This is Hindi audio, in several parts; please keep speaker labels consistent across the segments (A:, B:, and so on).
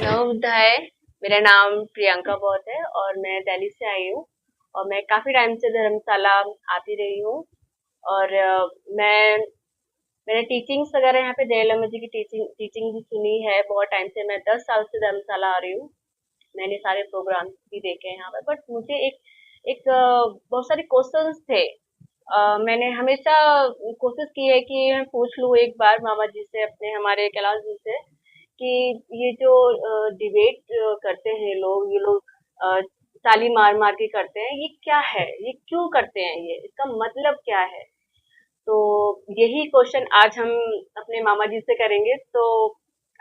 A: नवोदय, मेरा नाम प्रियंका बहुत है और मैं दिल्ली से आई हूँ और मैं काफी टाइम से धर्मशाला आती रही हूँ और मैंने टीचिंग्स वगैरह यहाँ पे जयललिता जी की टीचिंग भी सुनी है बहुत टाइम से। मैं 10 साल से धर्मशाला आ रही हूँ। मैंने सारे प्रोग्राम भी देखे हैं यहाँ पे, बट मुझे एक बहुत सारे क्वेश्चंस थे। मैंने हमेशा कोशिश की है कि मैं पूछ लूँ एक बार मामा जी से, अपने हमारे कैलाश जी से, कि ये जो डिबेट करते हैं लोग, ये लोग ताली मार मार के करते हैं, ये क्या है, ये क्यों करते हैं, ये इसका मतलब क्या है? तो यही क्वेश्चन आज हम अपने मामा जी से करेंगे। तो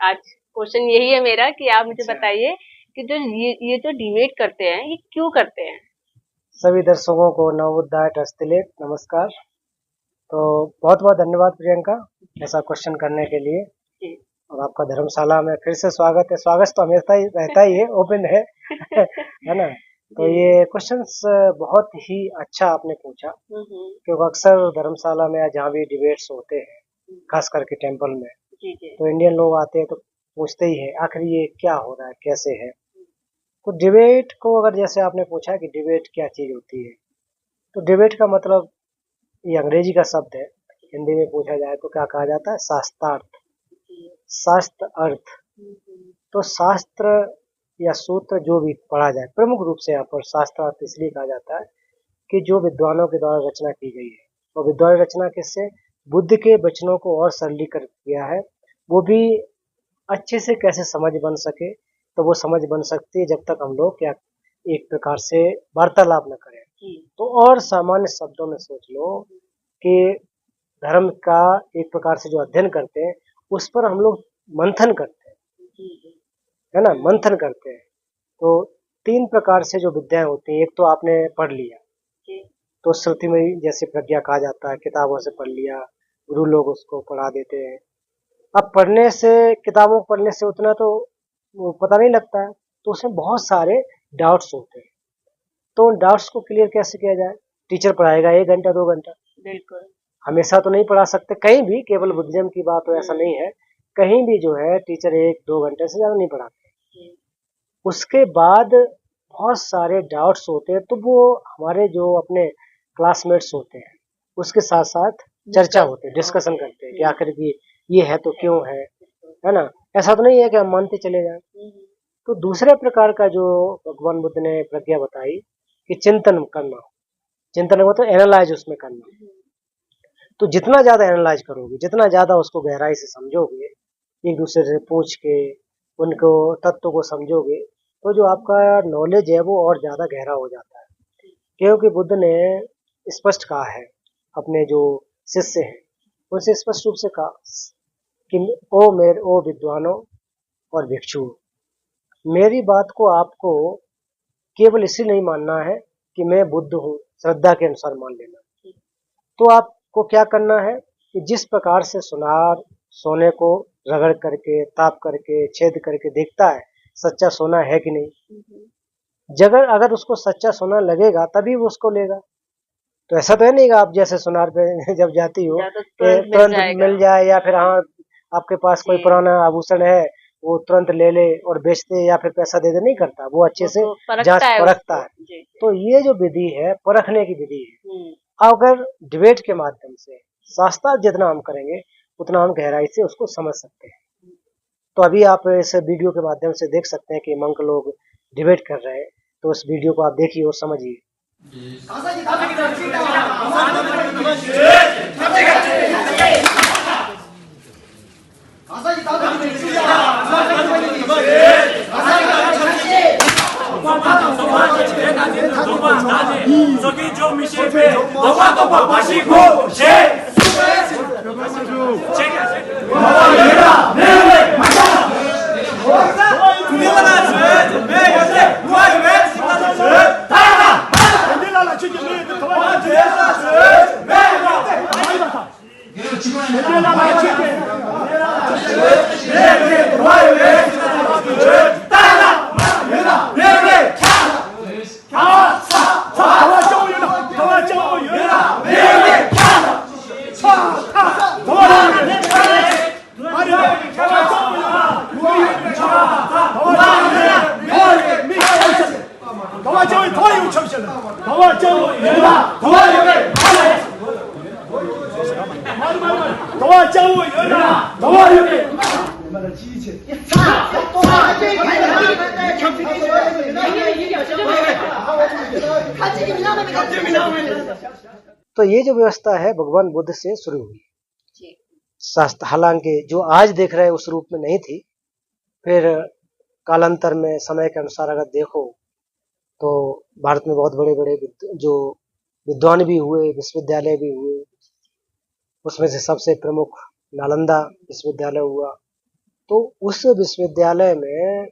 A: आज क्वेश्चन यही है मेरा कि आप मुझे बताइए कि जो ये जो डिबेट करते हैं, ये क्यों करते हैं?
B: सभी दर्शकों को नवोदय ट्रस्ट तिलक नमस्कार। तो बहुत बहुत धन्यवाद प्रियंका ऐसा क्वेश्चन करने के लिए, और आपका धर्मशाला में फिर से स्वागत है। स्वागत तो हमेशा ही रहता ही है, ओपन है है ना। तो ये क्वेश्चंस बहुत ही अच्छा आपने पूछा, क्योंकि अक्सर धर्मशाला में जहाँ भी डिबेट्स होते हैं, खास करके टेम्पल में, तो इंडियन लोग आते हैं तो पूछते ही है आखिर ये क्या हो रहा है, कैसे है। तो डिबेट को अगर जैसे आपने पूछा कि डिबेट क्या चीज होती है, तो डिबेट का मतलब ये अंग्रेजी का शब्द है, हिंदी में पूछा जाए तो क्या कहा जाता है, शास्त्रार्थ, शास्त्र अर्थ। तो शास्त्र या सूत्र जो भी पढ़ा जाए, प्रमुख रूप से यहाँ पर शास्त्रार्थ इसलिए कहा जाता है कि जो विद्वानों के द्वारा रचना की गई है, और विद्वान रचना किससे, बुद्ध के वचनों को और सरलीकृत किया है, वो भी अच्छे से कैसे समझ बन सके। तो वो समझ बन सकती है जब तक हम लोग क्या एक प्रकार से वार्तालाप न करें। तो और सामान्य शब्दों में सोच लो कि धर्म का एक प्रकार से जो अध्ययन करते हैं उस पर हम लोग मंथन करते हैं, है ना, मंथन करते हैं। तो 3 प्रकार से जो विद्याएं होती हैं, एक तो आपने पढ़ लिया, तो श्रुति में जैसे प्रज्ञा कहा जाता है, किताबों से पढ़ लिया, गुरु लोग उसको पढ़ा देते हैं। अब पढ़ने से, किताबों को पढ़ने से उतना तो वो पता नहीं लगता है, तो उसमें बहुत सारे डाउट्स होते हैं। तो उन डाउट्स को क्लियर कैसे किया जाए? टीचर पढ़ाएगा 1 घंटा 2 घंटा,
A: बिल्कुल
B: हमेशा तो नहीं पढ़ा सकते, कहीं भी, केवल बुद्धिज्म की बात हो ऐसा नहीं है, कहीं भी जो है टीचर 1-2 घंटे से ज्यादा नहीं पढ़ाते। उसके बाद बहुत सारे डाउट्स होते हैं, तो वो हमारे जो अपने क्लासमेट्स होते हैं उसके साथ साथ चर्चा होती है, डिस्कशन करते हैं कि आखिर की ये है तो क्यों है ना। ऐसा तो नहीं है कि हम मानते चले जाएं। तो दूसरे प्रकार का जो भगवान बुद्ध ने प्रज्ञा बताई कि चिंतन करना, चिंतन को तो एनालाइज उसमें करना। तो जितना ज्यादा एनालाइज करोगे, जितना ज्यादा उसको गहराई से समझोगे, एक दूसरे से पूछ के उनको तत्व को समझोगे, तो जो आपका नॉलेज है वो और ज्यादा गहरा हो जाता है। क्योंकि बुद्ध ने स्पष्ट कहा है, अपने जो शिष्य हैं उनसे स्पष्ट रूप से कहा कि ओ विद्वानों और भिक्षुओं, मेरी बात को आपको केवल इसलिए नहीं मानना है कि मैं बुद्ध हूँ, श्रद्धा के अनुसार मान लेना। तो आपको क्या करना है कि जिस प्रकार से सुनार सोने को रगड़ करके, ताप करके, छेद करके देखता है सच्चा सोना है कि नहीं, अगर उसको सच्चा सोना लगेगा तभी वो उसको लेगा। तो ऐसा तो है नहीं कि आप जैसे सुनार पे जब जाती हो तुरंत मिल जाए, या फिर हाँ आपके पास कोई पुराना आभूषण है वो तुरंत ले ले और बेच दे या फिर पैसा दे दे, नहीं करता, वो अच्छे से जांच परखता है। तो ये जो विधि है, परखने की विधि है। अगर डिबेट के माध्यम से शास्त्रार्थ जितना हम करेंगे उतना हम गहराई से उसको समझ सकते हैं। तो अभी आप इस वीडियो के माध्यम से देख सकते हैं कि मंक लोग डिबेट कर रहे हैं, तो उस वीडियो को आप देखिए और समझिए। तो ये जो व्यवस्था है भगवान बुद्ध से शुरू हुई। शास्त्र हालांकि जो आज देख रहे हैं उस रूप में नहीं थी, फिर कालांतर में समय के अनुसार अगर देखो तो भारत में बहुत बड़े बड़े जो विद्वान भी हुए, विश्वविद्यालय भी हुए। उसमें से सबसे प्रमुख नालंदा विश्वविद्यालय हुआ। तो उस विश्वविद्यालय में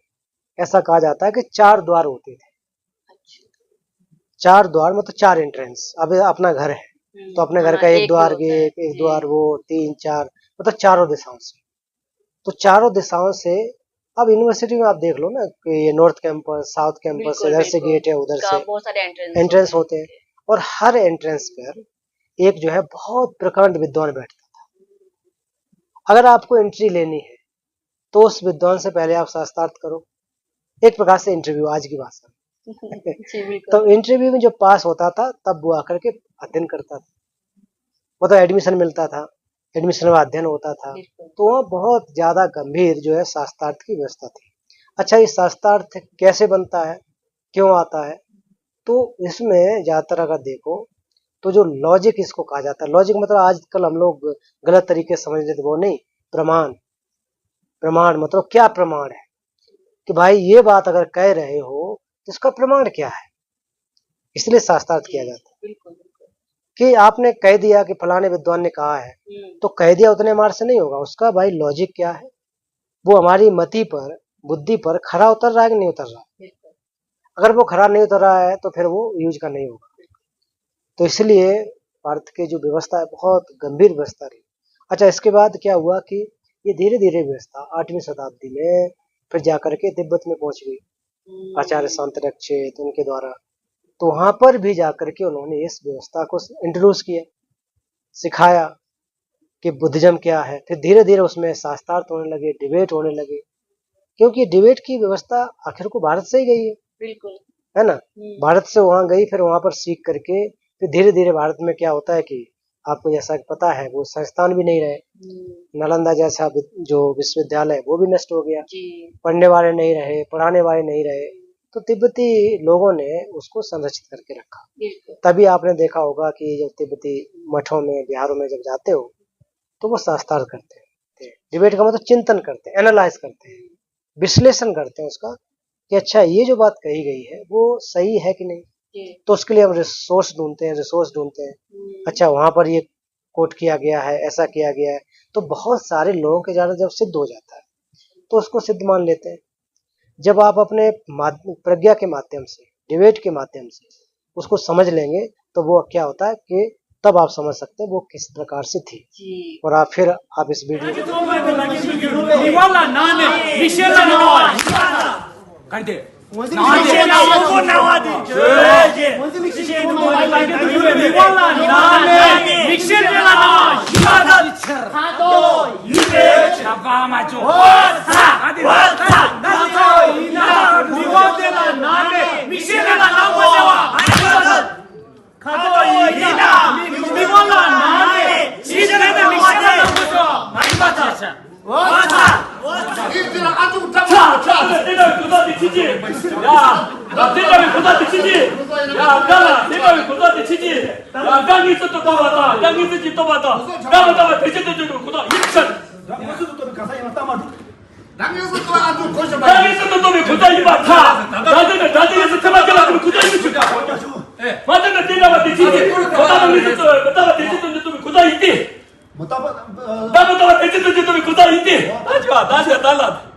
B: ऐसा कहा जाता है कि 4 द्वार होते थे। 4 द्वार मतलब 4 एंट्रेंस। अब अपना घर है तो अपने घर का एक द्वार ये, एक द्वार वो, 3 4 मतलब चारों दिशाओं से। तो चारों दिशाओं से अब यूनिवर्सिटी में आप देख लो ना कि ये नॉर्थ कैंपस, साउथ कैंपस, इधर से गेट है, उधर से
A: बहुत सारे
B: एंट्रेंस होते हैं। और हर एंट्रेंस पर एक जो है बहुत प्रकांड विद्वान बैठता था। अगर आपको एंट्री लेनी है तो उस विद्वान से पहले आप शास्त्रार्थ करो, एक प्रकार से इंटरव्यू आज की भाषा में। तो इंटरव्यू में जो पास होता था तब वो आकर के अध्ययन करता था, मतलब एडमिशन मिलता था, एडमिशन में अध्ययन होता था। तो वहाँ बहुत ज्यादा गंभीर जो है शास्त्रार्थ की व्यवस्था थी। अच्छा, ये शास्त्रार्थ कैसे बनता है, क्यों आता है? तो इसमें ज्यादातर अगर देखो तो जो लॉजिक इसको कहा जाता है। लॉजिक मतलब आजकल हम लोग गलत तरीके से समझ लेते, वो नहीं। प्रमाण, प्रमाण मतलब क्या प्रमाण है कि भाई ये बात अगर कह रहे हो तो इसका प्रमाण क्या है, इसलिए शास्त्रार्थ किया जाता है। कि आपने कह दिया कि फलाने विद्वान ने कहा है तो कह दिया उतने मार से नहीं होगा, उसका भाई लॉजिक क्या है, वो हमारी मति पर, बुद्धि पर खरा उतर रहा है कि नहीं उतर रहा है। अगर वो खरा नहीं उतर रहा है तो फिर वो यूज का नहीं होगा। तो इसलिए भारत की जो व्यवस्था है बहुत गंभीर व्यवस्था रही। अच्छा, इसके बाद क्या हुआ कि ये धीरे धीरे व्यवस्था 8वीं शताब्दी में फिर जाकर के तिब्बत में पहुंच गई, आचार्य शांतरक्षित उनके द्वारा। तो वहां पर भी जाकर के उन्होंने इस व्यवस्था को इंट्रोड्यूस किया, सिखाया कि बुद्धिज्म क्या है। फिर धीरे धीरे उसमें शास्त्रार्थ होने लगे, डिबेट होने लगे, क्योंकि डिबेट की व्यवस्था आखिर को भारत से ही गई है,
A: बिल्कुल
B: है ना। भारत से वहां गई, फिर वहां पर सीख करके फिर धीरे धीरे भारत में क्या होता है कि आपको जैसा पता है वो संस्थान भी नहीं रहे। नालंदा जैसा जो विश्वविद्यालय वो भी नष्ट हो गया, पढ़ने वाले नहीं रहे, पढ़ाने वाले नहीं रहे। तो तिब्बती लोगों ने उसको संरक्षित करके रखा। तभी आपने देखा होगा कि जब तिब्बती मठों में, बिहारों में जब जाते हो तो वो शास्त्रार्थ करते हैं। डिबेट का मतलब चिंतन करते हैं, एनालाइज करते हैं, विश्लेषण करते हैं उसका कि अच्छा ये जो बात कही गई है वो सही है कि नहीं। तो उसके लिए हम रिसोर्स ढूंढते हैं। अच्छा, वहां पर ये कोट किया गया है, ऐसा किया गया है, तो बहुत सारे लोगों के द्वारा जब सिद्ध हो जाता है तो उसको सिद्ध मान लेते हैं। जब आप अपने प्रज्ञा के माध्यम से, डिबेट के माध्यम से उसको समझ लेंगे तो वो क्या होता है कि तब आप समझ सकते हैं वो किस प्रकार से थी। और आप फिर आप इस video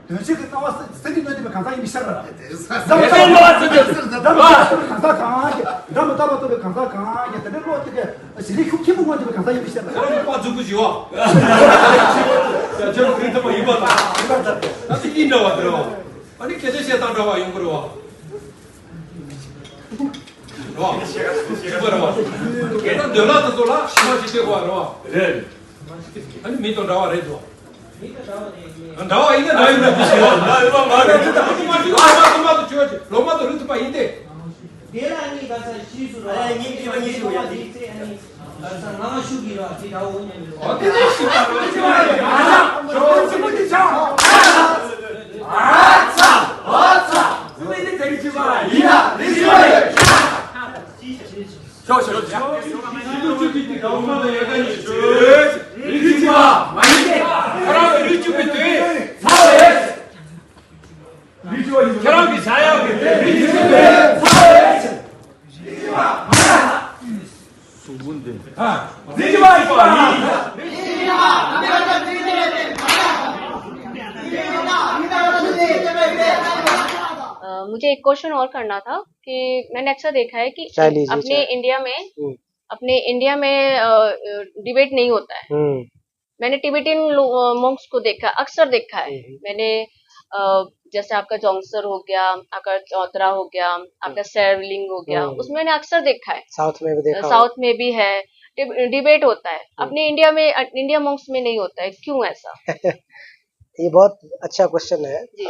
C: 도대체 그 나와서 스테디 너희들 강사 이미 시작을
D: 대단히
C: 강사 강하게 나도 또 강사 강하게 내가 어떻게 실리 키우는 건지 강사 이미 시작을
D: 그럼 빠 죽고 지워. 저 그래도 뭐 이거 나도 인도와 들어. 아니 계절시에 따라와 용구로 와. 와. 집어라 와. 계단 열라도 돌아. 시마시 되고 와. 그래. 아니 미도 나와 레도. 나와 이거 나이 비시와. 나 이거 말해. 하지 마시고 아마도 줘야지. 로마도 루트 바인데.
E: Berani bahasa Syisu. Ini Syisu ya. Bahasa nama Syukira tidak tahunya.
D: 어떻게 시발로 하자. 좋은 친구들 자. 아차. 선생님 데리지 마. 이나 리지마이. 저. 지도 주기 때 엄마도 약간 리지마. 많이. 사람 리지마 때. 사회. 결혼 비사야. 리지마. 사회. 리지마. 수군데. 아. 리지마 이봐.
A: मुझे एक क्वेश्चन और करना था कि मैंने अक्सर देखा है कि
B: चाय लीजिए,
A: अपने
B: चाय।
A: इंडिया में डिबेट नहीं होता है। मैंने टिबेटियन मॉन्क्स को देखा, अक्सर देखा है मैंने। जैसे आपका जोंगसर हो गया, आपका चौधरा हो गया, आपका सेरलिंग हो गया, उसमें मैंने अक्सर देखा है।
B: साउथ में भी देखा
A: साउथ में भी है, डिबेट होता है। अपने इंडिया मॉन्क्स में नहीं होता है, क्यों ऐसा?
B: ये बहुत अच्छा क्वेश्चन है।
A: जी।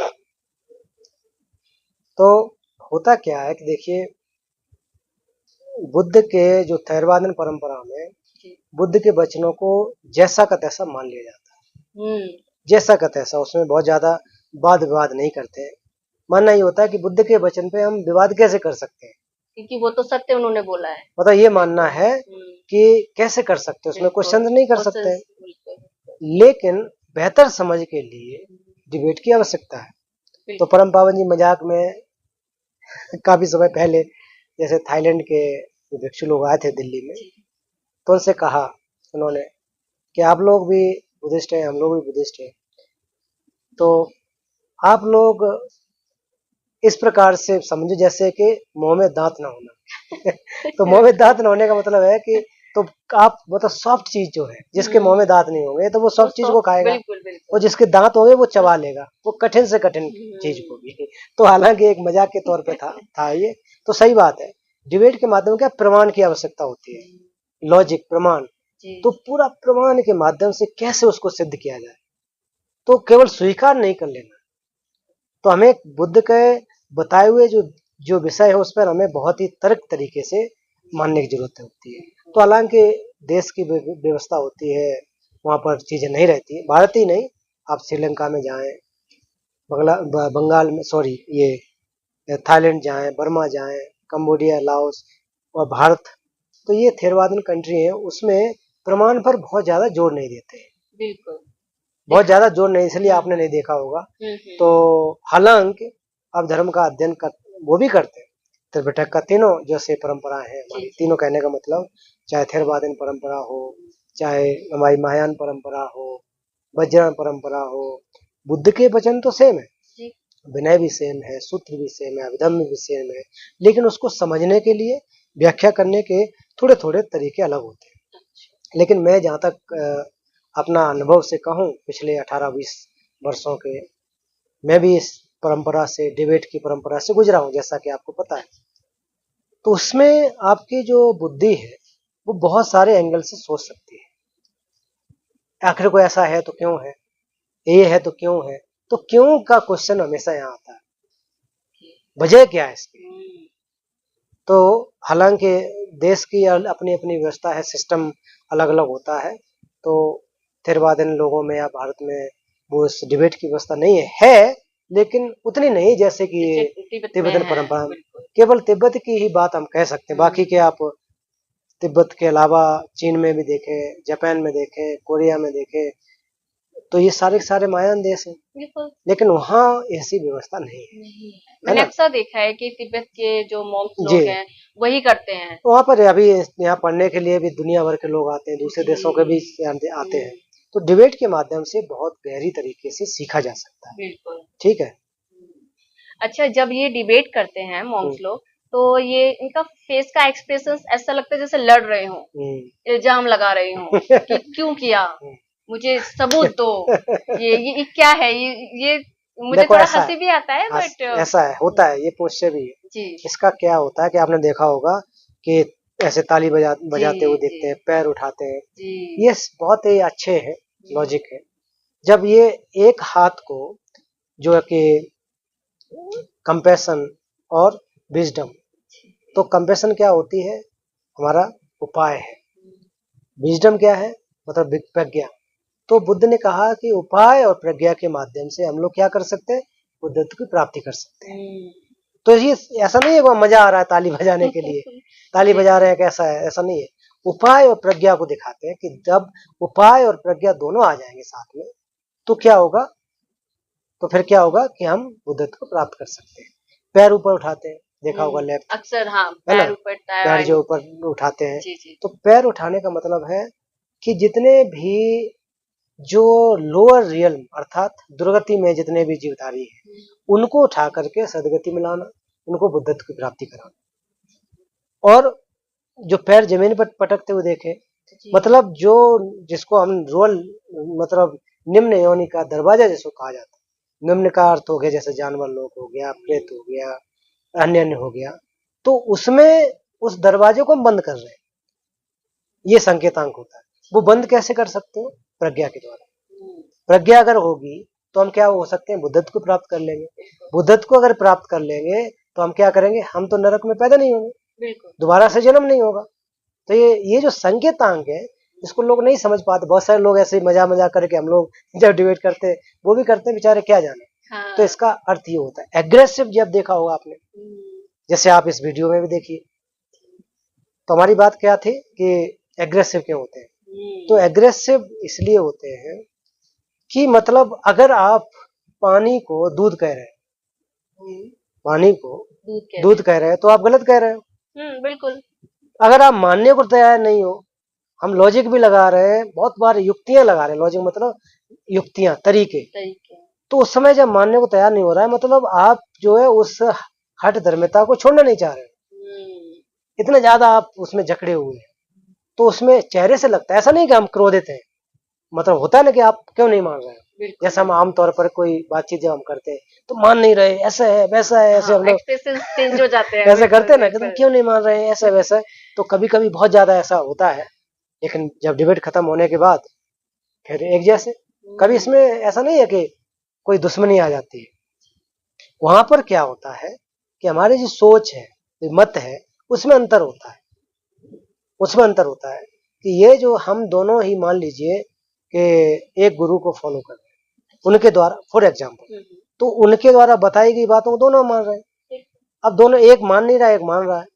B: तो होता क्या है कि देखिए, बुद्ध के जो थेरवादन परंपरा में बुद्ध के वचनों को जैसा का तैसा मान लिया जाता है। जैसा का तैसा, उसमें बहुत ज्यादा वाद विवाद नहीं करते हैं। मानना ये होता है कि बुद्ध के वचन पे हम विवाद कैसे कर सकते हैं,
A: क्योंकि वो तो सत्य उन्होंने बोला है।
B: मतलब ये मानना है कि कैसे कर सकते हैं, उसमें क्वेश्चन नहीं कर सकते हैं। लेकिन बेहतर समझ के लिए डिबेट की आवश्यकता है। तो परम पावन जी मजाक में काफी समय पहले जैसे थाईलैंड के भिक्षु लोग आए थे दिल्ली में, तो उनसे कहा उन्होंने कि आप लोग भी बुद्धिस्ट हैं, हम लोग भी बुद्धिस्ट हैं, तो आप लोग इस प्रकार से समझो जैसे कि मुंह में दांत ना होना। तो मुंह में दांत ना होने का मतलब है कि तो आप मतलब सॉफ्ट चीज जो है, जिसके मुंह में दांत नहीं होंगे तो वो सॉफ्ट चीज को खाएगा, और जिसके दांत होंगे वो चबा लेगा, वो कठिन से कठिन चीज को भी। तो हालांकि एक मजाक के तौर पे था ये, तो सही बात है। डिबेट के माध्यम क्या प्रमाण की आवश्यकता होती है, लॉजिक प्रमाण। तो पूरा प्रमाण के माध्यम से कैसे उसको सिद्ध किया जाए, तो केवल स्वीकार नहीं कर लेना। तो हमें बुद्ध के बताए हुए जो विषय है उस पर हमें बहुत ही तर्क तरीके से मानने की जरूरत होती है। तो हालांकि देश की व्यवस्था होती है, वहां पर चीजें नहीं रहती, भारत ही नहीं, आप श्रीलंका में जाएं, बंगाल में ये थाईलैंड जाएं, बर्मा जाएं, कंबोडिया, लाओस और भारत, तो ये थेरवादन कंट्री है, उसमें प्रमाण पर बहुत ज्यादा जोर नहीं देते हैं।
A: बिल्कुल,
B: बहुत ज्यादा जोर नहीं, इसलिए आपने नहीं देखा होगा। तो हालांकि आप धर्म का अध्ययन वो भी करते हैं। त्रिपिटक का तीनों जैसे परंपराएं हैं हमारी, तीनों कहने का मतलब चाहे थेरवादन परंपरा हो, चाहे हमारी महायान परंपरा हो, वज्रयान परंपरा हो, बुद्ध के वचन तो सेम है, विनय भी सेम है, सूत्र भी सेम है, अभिधम्म भी सेम है, लेकिन उसको समझने के लिए व्याख्या करने के थोड़े थोड़े तरीके अलग होते हैं। लेकिन मैं जहाँ तक अपना अनुभव से कहूँ, पिछले 18-20 वर्षों के, मैं भी इस परंपरा से, डिबेट की परंपरा से गुजरा हूँ, जैसा कि आपको पता है। तो उसमें आपकी जो बुद्धि है वो बहुत सारे एंगल से सोच सकती है। आखिर कोई ऐसा है तो क्यों है, ये है तो क्यों है, तो क्यों का क्वेश्चन हमेशा यहाँ आता है, वजह क्या है इसकी। तो हालांकि देश की अपनी अपनी व्यवस्था है, सिस्टम अलग अलग होता है। तो थेरवादन लोगों में या भारत में वो इस डिबेट की व्यवस्था नहीं है, लेकिन उतनी नहीं जैसे कि तिब्बतन परंपरा। केवल तिब्बत की ही बात हम कह सकते हैं, बाकी के आप तिब्बत के अलावा चीन में भी देखें, जापान में देखें, कोरिया में देखें, तो ये सारे के सारे महायान देश हैं, लेकिन वहाँ ऐसी व्यवस्था नहीं है।
A: मैंने अक्सर देखा है कि तिब्बत के जो मॉन्क्स लोग हैं वही करते हैं।
B: वहाँ पर अभी यहाँ पढ़ने के लिए भी दुनिया भर के लोग आते हैं, दूसरे देशों के भी आते हैं। तो डिबेट के माध्यम से बहुत गहरी तरीके से सीखा जा सकता है।
A: बिल्कुल।
B: ठीक है।
A: अच्छा, जब ये डिबेट करते हैं मॉन्क्स लोग, तो ये इनका फेस का एक्सप्रेशन ऐसा लगता है जैसे लड़ रहे हो, इल्जाम लगा रहे हो कि क्यों किया, मुझे सबूत दो, ये क्या है, ये मुझे
B: देखो
A: थोड़ा
B: ऐसा
A: हंसी भी आता है, बट
B: ऐसा है, होता है, ये पोस्चर भी है।
A: जी
B: इसका क्या होता है कि आपने देखा होगा कि ऐसे ताली बजाते हुए
A: जी
B: दिखते हैं, पैर उठाते हैं,
A: जी
B: ये बहुत ही अच्छे है, लॉजिक है। जब ये एक हाथ को जो है कि कंपैशन और विजडम, तो कंपैशन क्या होती है, हमारा उपाय है, विजडम क्या है, मतलब प्रज्ञा। तो बुद्ध ने कहा कि उपाय और प्रज्ञा के माध्यम से हम लोग क्या कर सकते हैं, बुद्धत्व की प्राप्ति कर सकते हैं। तो ये ऐसा नहीं है कि मजा आ रहा है ताली बजाने के लिए, ताली बजा रहे हैं कैसा है, ऐसा नहीं है। उपाय और प्रज्ञा को दिखाते हैं कि जब उपाय और प्रज्ञा दोनों आ जाएंगे साथ में, तो क्या होगा, तो फिर क्या होगा कि हम बुद्धत्व को प्राप्त कर सकते हैं। पैर ऊपर उठाते हैं, देखा होगा लेफ्ट,
A: अक्सर हाँ,
B: है ना,
A: पैर ऊपर
B: पैर जो ऊपर उठाते हैं,
A: जी जी
B: तो पैर उठाने का मतलब है कि जितने भी जो लोअर रियल अर्थात दुर्गति में जितने भी जीवधारी हैं, उनको उठा करके सदगति में लाना, उनको बुद्धत्व की प्राप्ति कराना। और जो पैर जमीन पर पटकते हुए देखे, मतलब जो जिसको हम रोल मतलब निम्न योनि का दरवाजा जिसको कहा जाता है, निम्न का अर्थ हो गया जैसे जानवर लोग हो गया, प्रेत हो गया, अन्य अन्य हो गया, तो उसमें उस दरवाजे को हम बंद कर रहे हैं, ये संकेतांक होता है। वो बंद कैसे कर सकते हैं, प्रज्ञा के द्वारा। प्रज्ञा अगर होगी तो हम क्या हो सकते हैं, बुद्धत्व को प्राप्त कर लेंगे। बुद्धत्व को अगर प्राप्त कर लेंगे तो हम क्या करेंगे, हम तो नरक में पैदा नहीं होंगे, दोबारा से जन्म नहीं होगा। तो ये जो संकेतांक है, इसको लोग नहीं समझ पाते। बहुत सारे लोग ऐसे ही मजा करके, हम लोग जब डिबेट करते हैं वो भी करते हैं, बेचारे क्या जाने।
A: हाँ।
B: तो इसका अर्थ ये होता है एग्रेसिव, जब देखा होगा आपने, जैसे आप इस वीडियो में भी देखिए, तो हमारी बात क्या थी कि एग्रेसिव क्यों होते हैं। तो एग्रेसिव इसलिए होते हैं कि मतलब अगर आप पानी को दूध कह रहे हैं, पानी को दूध कह रहे हैं, तो आप गलत कह रहे हो।
A: बिल्कुल।
B: अगर आप मानने को तैयार नहीं हो, हम लॉजिक भी लगा रहे हैं, बहुत बार युक्तियां लगा रहे हैं, लॉजिक मतलब युक्तियां, तरीके, तो उस समय जब मानने को तैयार नहीं हो रहा है, मतलब आप जो है उस हठ धर्मिता को छोड़ना नहीं चाह रहे, इतना ज्यादा आप उसमें जकड़े हुए हैं। तो उसमें चेहरे से लगता है, ऐसा नहीं कि हम क्रोधित हैं, मतलब होता है ना कि आप क्यों नहीं मान रहे हैं, जैसे हम आमतौर पर कोई बातचीत जब हम करते हैं तो मान नहीं रहे, ऐसा है वैसा है, ऐसे हम लोग
A: चेंज हो जाते हैं,
B: ऐसे करते हैं ना कि तुम क्यों नहीं मान रहे हैं, ऐसा वैसा है। तो कभी कभी बहुत ज्यादा ऐसा होता है, लेकिन जब डिबेट खत्म होने के बाद फिर एक जैसे, कभी इसमें ऐसा नहीं है कि कोई दुश्मनी आ जाती है। वहां पर क्या होता है कि हमारी जो सोच है, जो मत है, उसमें अंतर होता है। उसमें अंतर होता है कि ये जो हम दोनों ही मान लीजिए कि एक गुरु को फॉलो कर रहे हैं, उनके द्वारा फॉर एग्जाम्पल, तो उनके द्वारा बताई गई बातों को दोनों मान रहे हैं। अब दोनों, एक मान नहीं रहा है, एक मान रहा है,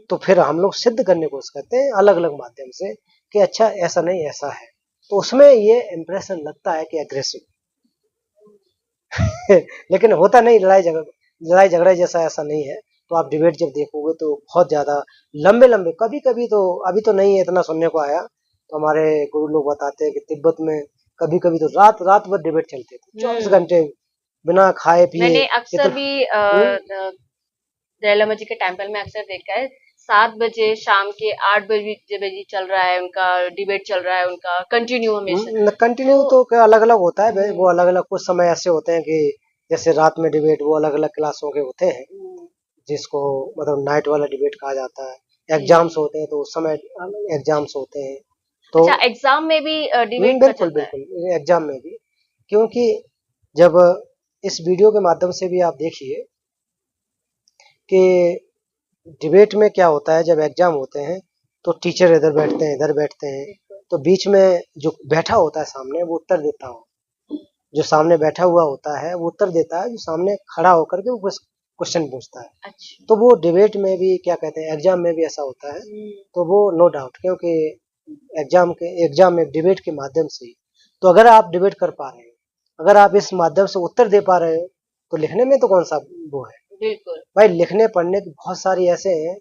B: तो फिर हम लोग सिद्ध करने को करते हैं अलग अलग माध्यम से कि अच्छा ऐसा नहीं ऐसा है। तो उसमें ये इंप्रेशन लगता है कि एग्रेसिव लेकिन होता नहीं, लड़ाई झगड़ा जैसा ऐसा नहीं है। तो आप डिबेट जब देखोगे तो बहुत ज्यादा लंबे लंबे, कभी कभी तो अभी तो नहीं है इतना सुनने को आया, तो हमारे गुरु लोग बताते हैं कि तिब्बत में कभी कभी तो रात रात भर डिबेट चलते थे, 24 घंटे बिना खाए पिए।
A: मैंने अक्सर भी दलाई लामा जी के टेम्पल में अक्सर देखा है, 7 बजे शाम के 8 बजे चल रहा है उनका डिबेट, चल रहा है उनका कंटिन्यू हमेशा।
B: कंटिन्यू तो अलग अलग होता है, वो अलग अलग कुछ समय ऐसे होते हैं कि जैसे रात में डिबेट वो अलग अलग क्लासों के होते हैं, जिसको मतलब नाइट वाला डिबेट कहा जाता है। एग्जाम्स होते हैं तो उस समय एग्जाम्स होते हैं। तो
A: अच्छा, एग्जाम में भी डिबेट
B: बिल्कुल बिल्कुल एग्जाम में भी, क्योंकि जब इस वीडियो के माध्यम से भी आप देखिए कि डिबेट में क्या होता है, जब एग्जाम होते हैं तो टीचर इधर बैठते हैं, इधर बैठते हैं, तो बीच में जो बैठा होता है सामने वो उत्तर देता हो, जो सामने बैठा हुआ होता है वो उत्तर देता है, जो सामने खड़ा होकर के वो क्वेश्चन पूछता है।
A: अच्छा।
B: तो वो डिबेट में भी क्या कहते हैं, एग्जाम में भी ऐसा होता है। तो वो नो डाउट, क्योंकि एग्जाम में डिबेट के माध्यम से, तो अगर आप डिबेट कर पा रहे हैं, अगर आप इस माध्यम से उत्तर दे पा रहे हो, तो लिखने में तो कौन सा वो है।
A: बिल्कुल
B: भाई, लिखने पढ़ने के बहुत सारी ऐसे हैं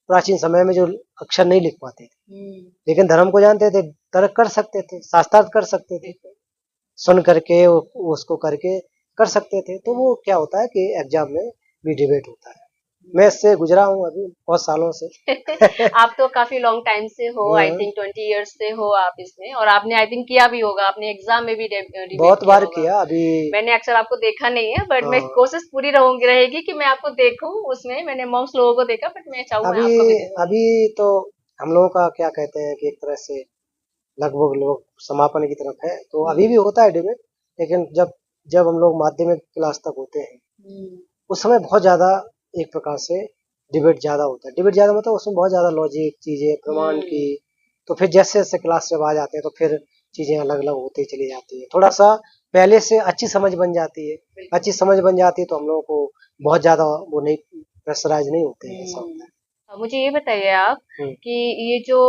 B: प्राचीन समय में जो अक्षर नहीं लिख पाते थे, लेकिन धर्म को जानते थे, तर्क कर सकते थे, शास्त्रार्थ कर सकते थे, सुन करके उसको करके कर सकते थे। तो वो क्या होता है कि एग्जाम में भी डिबेट होता है। मैं इससे गुजरा हूँ अभी बहुत सालों से।
A: आप तो काफी लॉन्ग टाइम से हो, आई
B: हाँ,
A: थिंक 20 इयर्स से हो आप इसमें, और आपने आई थिंक किया भी होगा, आपने एग्जाम में भी डिबेट
B: बहुत
A: किया
B: बार
A: होगा।
B: किया अभी।
A: मैंने अक्सर आपको देखा नहीं है, बट मैं
B: हाँ,
A: कोशिश पूरी रहेगी कि मैं आपको देखूं उसमें। मैंने मोस्ट लोगों को देखा, बट मैं चाहूँ मैं
B: अभी
A: आपको भी देखूं।
B: अभी तो हम लोगों का क्या कहते हैं कि एक तरह से लगभग लोग समापन की तरफ है, तो अभी भी होता है डिबेट। लेकिन जब जब हम लोग माध्यमिक क्लास तक होते हैं
A: हम्म,
B: उस समय बहुत ज्यादा एक प्रकार से डिबेट ज्यादा होता है। डिबेट ज्यादा मतलब उसमें बहुत ज्यादा लॉजिक चीजें प्रमाण की। तो फिर जैसे जैसे क्लास जब आ जाते हैं तो फिर चीजें अलग अलग होती चली जाती है। थोड़ा सा पहले से अच्छी समझ बन जाती है। अच्छी समझ बन जाती है तो हम लोगों को बहुत ज्यादा वो नहीं प्रेशराइज नहीं होते हैं, ऐसा होता है।
A: अब मुझे ये बताइए आप
B: हम्म,
A: कि ये जो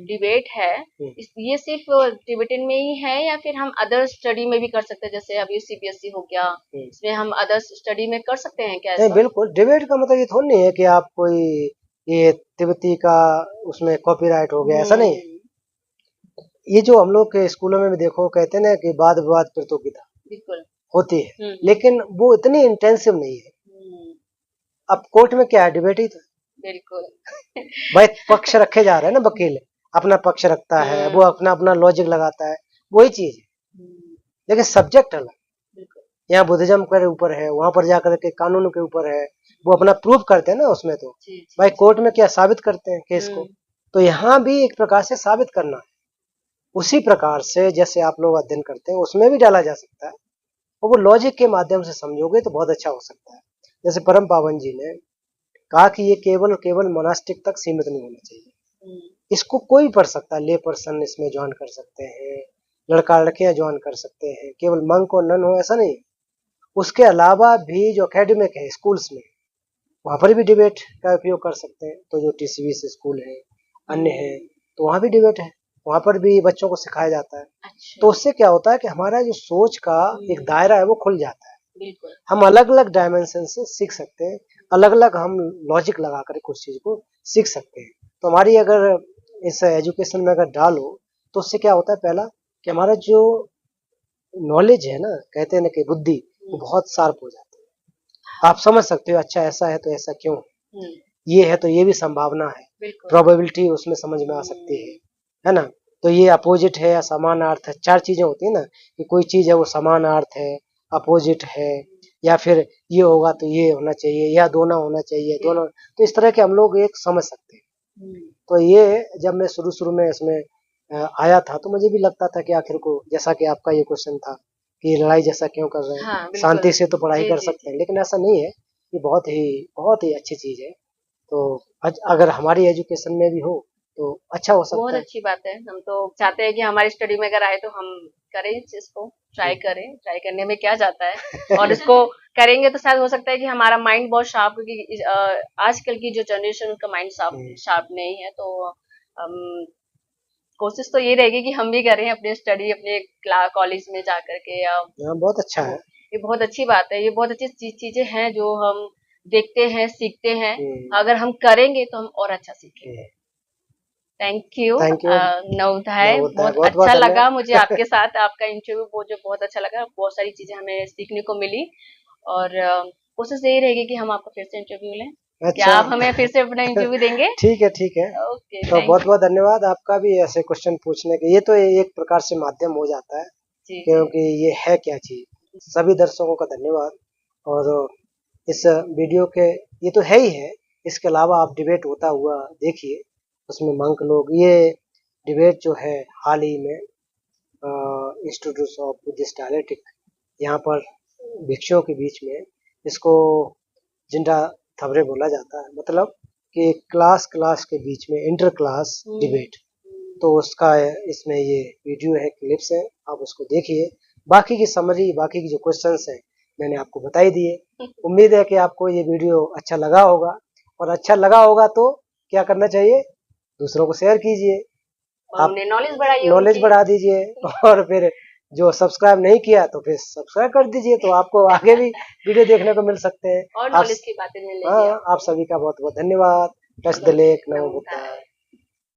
A: डिबेट है,
B: हम्म,
A: ये सिर्फ टिबेटन में ही है या फिर हम अदर स्टडी में भी कर सकते हैं? जैसे अभी सीबीएसई हो गया,
B: हम्म।
A: इसमें हम अदर स्टडी में कर सकते हैं क्या
B: नहीं,
A: ऐसा?
B: बिल्कुल डिबेट का मतलब ये थोड़ी नहीं है कि आप कोई ये तिब्बती का उसमें कॉपीराइट हो गया, ऐसा नहीं है। ये जो हम लोग के स्कूलों में भी देखो कहते हैं ना कि वाद विवाद प्रतियोगिता
A: बिल्कुल।
B: होती है,
A: हम्म,
B: लेकिन वो इतनी इंटेंसिव नहीं है।
A: हम्म,
B: अब कोर्ट में क्या है, डिबेट ही तो है।
A: बिल्कुल।
B: भाई पक्ष रखे जा रहे हैं ना, वकील अपना पक्ष रखता है, वो अपना अपना लॉजिक लगाता है, वही चीज है। लेकिन सब्जेक्ट अलग।
A: बिल्कुल।
B: यहाँ बुद्धिज्म के ऊपर है, वहां पर जाकर के कानून के ऊपर है, वो अपना प्रूफ करते हैं ना उसमें। तो
A: जी, जी,
B: भाई कोर्ट में क्या साबित करते हैं केस को, तो यहाँ भी एक प्रकार से साबित करना है। उसी प्रकार से जैसे आप लोग अध्ययन करते हैं उसमें भी डाला जा सकता है, और वो लॉजिक के माध्यम से समझोगे तो बहुत अच्छा हो सकता है। जैसे परम पावन जी ने कहा कि ये केवल केवल मोनास्टिक तक सीमित नहीं होना चाहिए, इसको कोई पढ़ सकता है, ले पर्सन इसमें ज्वाइन कर सकते हैं, लड़का लड़कियां ज्वाइन कर सकते हैं, केवल मंक और नन हो ऐसा नहीं। उसके अलावा भी जो एकेडमिक है स्कूल्स में, वहां पर भी डिबेट का उपयोग कर सकते हैं। तो जो टीसीबीएस स्कूल है, अन्य है, तो वहां भी डिबेट है, वहां पर भी बच्चों को सिखाया जाता है।
A: अच्छा।
B: तो उससे क्या होता है कि हमारा जो सोच का एक दायरा है वो खुल जाता है।
A: बिल्कुल।
B: हम अलग अलग डायमेंशन से सीख सकते हैं, अलग अलग हम लॉजिक लगा कर कुछ चीज को सीख सकते हैं। तो हमारी अगर इस एजुकेशन में अगर डालो तो उससे क्या होता है, पहला कि हमारा जो नॉलेज है ना, कहते हैं ना कि बुद्धि, वो बहुत शार्प हो जाती है। आप समझ सकते हो अच्छा ऐसा है तो ऐसा क्यों, ये है तो ये भी संभावना है,
A: बिल्कुल।
B: प्रोबेबिलिटी उसमें समझ में आ सकती है ना। तो ये अपोजिट है या समान अर्थ है, चार चीजें होती है ना, कि कोई चीज है वो समान अर्थ है, अपोजिट है, या फिर ये होगा तो ये होना चाहिए, या दोनों होना चाहिए, दोनों। तो इस तरह के हम लोग एक समझ सकते हैं। तो ये जब मैं शुरू शुरू में इसमें आया था तो मुझे भी लगता था कि आखिर को, जैसा कि आपका ये क्वेश्चन था कि लड़ाई जैसा क्यों कर रहे हैं,
A: हाँ, बिल्कुल।
B: शांति से तो पढ़ाई
A: जी,
B: कर
A: जी,
B: सकते हैं। लेकिन ऐसा नहीं है, ये बहुत ही अच्छी चीज है। तो अगर हमारी एजुकेशन में भी हो तो अच्छा हो
A: बहुत
B: सकता है।
A: अच्छी बात है। हम तो चाहते हैं कि हमारी स्टडी में अगर आए तो हम करें इस चीज को, ट्राई करें। ट्राई करने में क्या जाता है, और इसको करेंगे तो शायद हो सकता है कि हमारा माइंड बहुत शार्प, क्योंकि आजकल की जो जनरेशन उसका माइंड शार्प नहीं है। तो कोशिश तो ये रहेगी कि हम भी करें अपने स्टडी अपने कॉलेज में जा करके, या
B: हाँ, बहुत अच्छा है।
A: ये बहुत अच्छी बात है। ये बहुत अच्छी चीजें हैं जो हम देखते हैं, सीखते हैं। अगर हम करेंगे तो हम और अच्छा सीखेंगे। Thank you
B: thank you.
A: Navodaya, बहुत
B: बहुत बहुत
A: अच्छा लगा
B: धन्यवाद।
A: मुझे आपके साथ आपका इंटरव्यू, बहुत अच्छा लगा। बहुत सारी चीजें हमें सीखने को मिली, और कोशिश यही रहेगी कि हम आपको फिर से इंटरव्यू लें। क्या
B: अच्छा।
A: आप हमें फिर से अपना इंटरव्यू देंगे?
B: ठीक है, ठीक है।
A: ओके,
B: तो
A: थैंक
B: बहुत
A: यू।
B: बहुत धन्यवाद आपका भी ऐसे क्वेश्चन पूछने के। ये तो एक प्रकार से माध्यम हो जाता है,
A: जी, जी।
B: क्योंकि ये है क्या चीज। सभी दर्शकों का धन्यवाद। और इस वीडियो के, ये तो है ही है, इसके अलावा आप डिबेट होता हुआ देखिए, उसमें मंक लोग, ये डिबेट जो है हाल ही में इंस्टीट्यूट ऑफ बुद्धिस्ट डायलेक्टिक, यहाँ पर भिक्षुओं के बीच में इसको जिंडा थबरे बोला जाता है, मतलब कि क्लास क्लास के बीच में इंटर क्लास डिबेट। तो उसका इसमें ये वीडियो है, क्लिप्स है, आप उसको देखिए। बाकी की समरी, बाकी की जो क्वेश्चंस हैं मैंने आपको बताई दिए। उम्मीद है कि आपको ये वीडियो अच्छा लगा होगा, और अच्छा लगा होगा तो क्या करना चाहिए, दूसरों को शेयर कीजिए, आप
A: उन्हें नॉलेज बढ़ाइए
B: नॉलेज
A: उनकी।
B: बढ़ा दीजिए। और फिर जो सब्सक्राइब नहीं किया तो फिर सब्सक्राइब कर दीजिए, तो आपको आगे भी वीडियो देखने को मिल सकते हैं।
A: और
B: आप,
A: नॉलेज की बातें मिलेंगी
B: हाँ,
A: आपको।
B: आप सभी का बहुत बहुत धन्यवाद। Touch the lake, NaMo बुद्धाय।